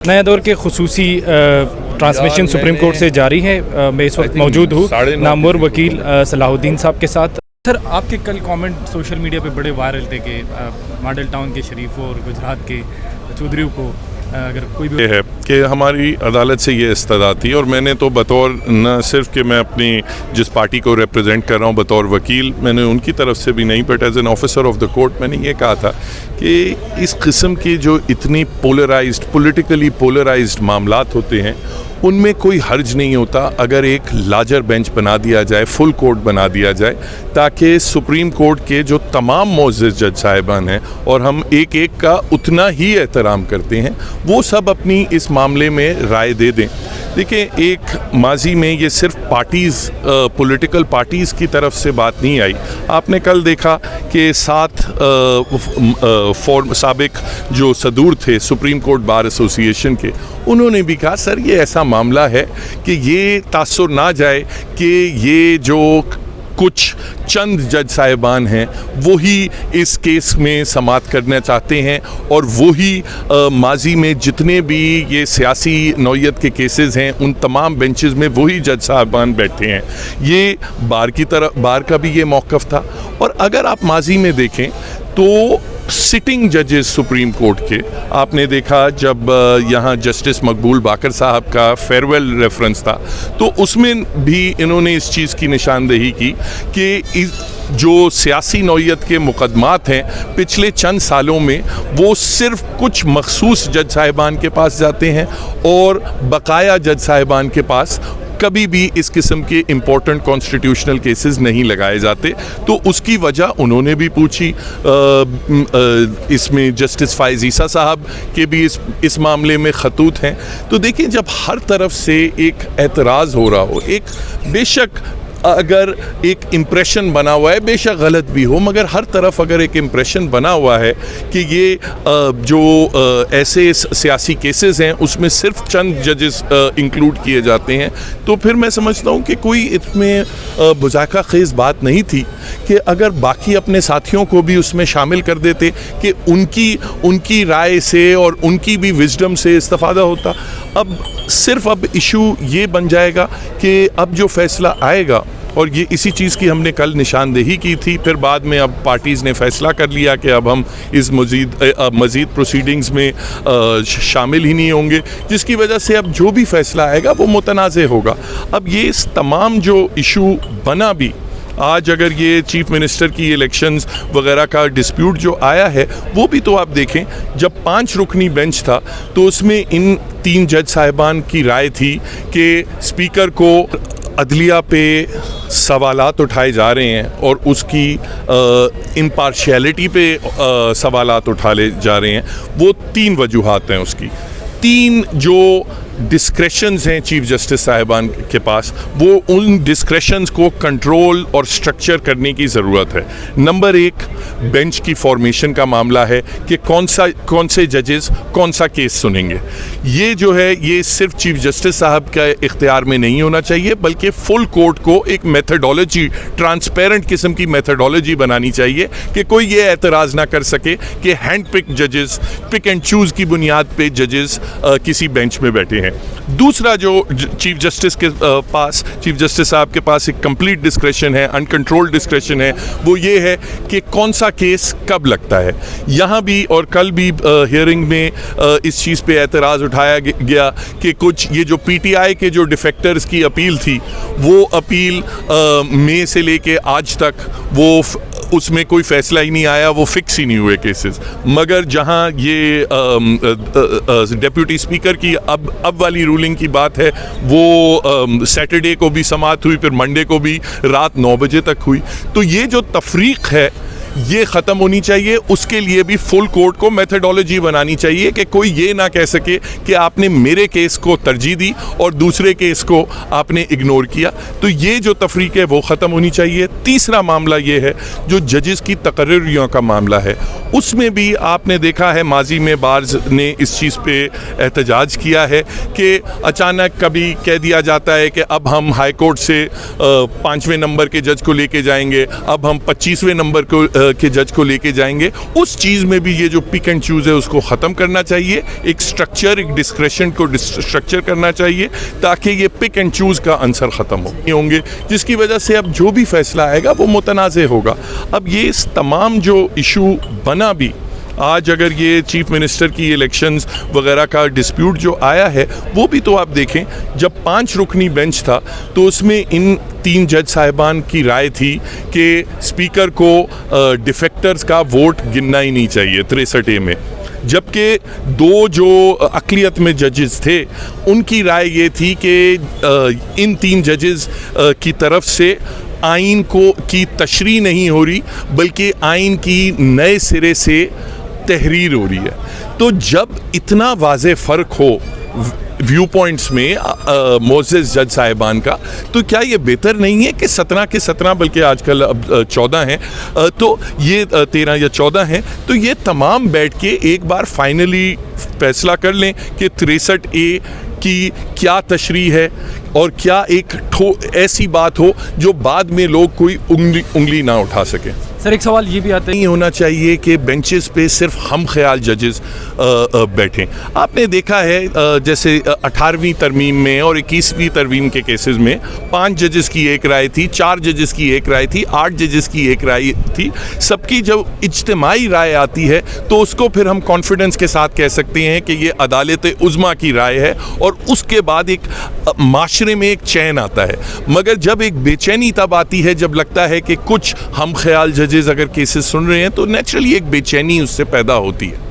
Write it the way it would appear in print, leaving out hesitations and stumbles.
नया दौर के खुसूसी ट्रांसमिशन सुप्रीम कोर्ट से जारी है। मैं इस वक्त मौजूद हूँ नामवर वकील सलाहुद्दीन साहब के साथ। सर, आपके कल कमेंट सोशल मीडिया पे बड़े वायरल थे कि मॉडल टाउन के शरीफों और गुजरात के चौधरियों को अगर कोई भी है कि हमारी अदालत से ये इस्तदा थी, और मैंने तो बतौर न सिर्फ कि मैं अपनी जिस पार्टी को रिप्रेजेंट कर रहा हूँ बतौर वकील, मैंने उनकी तरफ से भी नहीं, but as an officer of the court मैंने ये कहा था कि इस किस्म की जो इतनी पॉलिटिकली पोलराइज्ड मामलात होते हैं उनमें कोई हर्ज नहीं होता अगर एक लार्जर बेंच बना दिया जाए, फुल कोर्ट बना दिया जाए, ताकि सुप्रीम कोर्ट के जो तमाम मोअज़्ज़िज़ जज साहिबान हैं और हम एक एक का उतना ही एहतराम करते हैं, वो सब अपनी इस मामले में राय दे दें। देखिए, एक माजी में ये सिर्फ पॉलिटिकल पार्टीज़ की तरफ से बात नहीं आई। आपने कल देखा कि 7 साबिक जो सदूर थे सुप्रीम कोर्ट बार एसोसिएशन के, उन्होंने भी कहा सर ये ऐसा मामला है कि ये तासुर ना जाए कि ये जो कुछ चंद जज साहिबान हैं वही इस केस में समाअत करना चाहते हैं, और वही माजी में जितने भी ये सियासी नौयत के केसेस हैं उन तमाम बेंचेस में वही जज साहिबान बैठे हैं। ये बार का भी ये मौक़िफ़ था। और अगर आप माजी में देखें तो सिटिंग जजेस सुप्रीम कोर्ट के, आपने देखा जब यहाँ जस्टिस मकबूल बाकर साहब का फेयरवेल रेफरेंस था तो उसमें भी इन्होंने इस चीज़ की निशानदेही की कि जो सियासी नौयत के मुकदमात हैं पिछले चंद सालों में वो सिर्फ कुछ मखसूस जज साहिबान के पास जाते हैं और बकाया जज साहिबान के पास कभी भी इस किस्म के इम्पोर्टेंट कॉन्स्टिट्यूशनल केसेस नहीं लगाए जाते। तो उसकी वजह उन्होंने भी पूछी। इसमें जस्टिस फ़ाइज़ ईसा साहब के भी इस मामले में खतूत हैं। तो देखिए, जब हर तरफ से एक एतराज़ हो रहा हो, एक बेशक अगर एक इम्प्रेशन बना हुआ है, बेशक गलत भी हो, मगर हर तरफ अगर एक इम्प्रेशन बना हुआ है कि ये जो ऐसे सियासी केसेस हैं उसमें सिर्फ चंद जजेस इंक्लूड किए जाते हैं, तो फिर मैं समझता हूँ कि कोई इसमें बुज़ाका ख़ेज़ बात नहीं थी कि अगर बाकी अपने साथियों को भी उसमें शामिल कर देते कि उनकी राय से और उनकी भी विजडम से इस्तिफ़ादा होता। अब इशू ये बन जाएगा कि अब जो फैसला आएगा, और ये इसी चीज़ की हमने कल निशानदेही की थी, फिर बाद में अब पार्टीज़ ने फ़ैसला कर लिया कि अब हम इस मज़ीद प्रोसीडिंग्स में शामिल ही नहीं होंगे, जिसकी वजह से अब जो भी फ़ैसला आएगा वो मुतनाज़े होगा। अब ये इस तमाम जो इशू बना भी, आज अगर ये चीफ मिनिस्टर की इलेक्शंस वगैरह का डिस्प्यूट जो आया है वो भी तो आप देखें, जब 5 रुकनी बेंच था तो उसमें इन 3 जज साहिबान की राय थी कि स्पीकर को अदलिया पे सवालात उठाए जा रहे हैं और उसकी इम्पार्शियलिटी पे सवालात उठाए जा रहे हैं। वो 3 वजूहात हैं उसकी। 3 जो डिस्क्रेशंस हैं चीफ जस्टिस साहिबान के पास, वो उन डिस्क्रेशंस को कंट्रोल और स्ट्रक्चर करने की ज़रूरत है। नंबर 1, बेंच की फॉर्मेशन का मामला है कि कौन से जजेस कौन सा केस सुनेंगे। ये जो है ये सिर्फ चीफ जस्टिस साहब के इख्तियार में नहीं होना चाहिए, बल्कि फुल कोर्ट को एक मेथडोलॉजी, ट्रांसपेरेंट किस्म की मेथडोलॉजी बनानी चाहिए कि कोई ये एतराज़ ना कर सके कि हैंड पिक जजेस, पिक एंड चूज़ की बुनियाद पे जजेस किसी बेंच में बैठे हैं। दूसरा, जो चीफ जस्टिस साहब के पास एक कंप्लीट डिस्क्रेशन है, अनकंट्रोल्ड डिस्क्रेशन है, वो ये है कि कौन सा केस कब लगता है। यहाँ भी और कल भी हियरिंग में इस चीज़ पे एतराज़ उठाया गया कि कुछ ये जो पीटीआई के जो डिफेक्टर्स की अपील थी, वो अपील मई से लेके आज तक वो उसमें कोई फ़ैसला ही नहीं आया, वो फिक्स ही नहीं हुए केसेस। मगर जहाँ ये डेप्यूटी स्पीकर की अब वाली रूलिंग की बात है, वो सैटरडे को भी समाअत हुई, फिर मंडे को भी रात 9 बजे तक हुई। तो ये जो तफरीक है ये ख़त्म होनी चाहिए। उसके लिए भी फुल कोर्ट को मेथडोलॉजी बनानी चाहिए कि कोई ये ना कह सके कि आपने मेरे केस को तरजीह दी और दूसरे केस को आपने इग्नोर किया। तो ये जो तफरीक है वो ख़त्म होनी चाहिए। तीसरा मामला ये है जो जजेस की तकर्रियों का मामला है, उसमें भी आपने देखा है माजी में बार्स ने इस चीज़ पे एहतजाज किया है कि अचानक कभी कह दिया जाता है कि अब हम हाई कोर्ट से 5वें नंबर के जज को लेके जाएंगे, अब हम 25वें नंबर के जज को लेके जाएंगे। उस चीज़ में भी ये जो पिक एंड चूज़ है उसको ख़त्म करना चाहिए, एक स्ट्रक्चर, एक डिस्क्रेशन को स्ट्रक्चर करना चाहिए ताकि ये पिक एंड चूज़ का आंसर ख़त्म होंगे, जिसकी वजह से अब जो भी फैसला आएगा वो मुतनाज़ होगा। अब ये इस तमाम जो इशू बना भी, आज अगर ये चीफ मिनिस्टर की इलेक्शंस वगैरह का डिस्प्यूट जो आया है वो भी तो आप देखें, जब 5 रुकनी बेंच था तो उसमें इन 3 जज साहिबान की राय थी कि स्पीकर को डिफेक्टर्स का वोट गिनना ही नहीं चाहिए 63A में, जबकि 2 जो अक़लियत में जजेस थे उनकी राय ये थी कि इन 3 जजेस की तरफ से आइन को की तशरीह नहीं हो रही बल्कि आइन की नए सिरे से तहरीर हो रही है। तो जब इतना वाज़े फ़र्क हो व्यू पॉइंट्स में मोज़ेज़ जज साहिबान का, तो क्या ये बेहतर नहीं है कि 17 के 17 बल्कि आजकल अब 14 हैं, तो ये 13 या 14 हैं, तो ये तमाम बैठ के एक बार फाइनली फैसला कर लें कि 63A की क्या तशरीह है और क्या एक ऐसी बात हो जो बाद में लोग कोई उंगली ना उठा सके। सर एक सवाल ये भी आता है, नहीं होना चाहिए कि बेंचेस पे सिर्फ हम ख्याल जजेस बैठें। आपने देखा है जैसे 18वीं तरमीम में और 21वीं तरमीम के केसेस में 5 जजेस की एक राय थी, 4 जजेस की एक राय थी, 8 जजेस की एक राय थी। सबकी जब इज्तिमाई राय आती है तो उसको फिर हम कॉन्फिडेंस के साथ कह सकते हैं कि ये अदालत उज़्मा की राय है और उसके बाद एक माशरे में एक चैन आता है। मगर जब एक बेचैनी तब आती है जब लगता है कि कुछ हम ख्याल जजेस अगर केसेस सुन रहे हैं तो नेचुरली एक बेचैनी उससे पैदा होती है।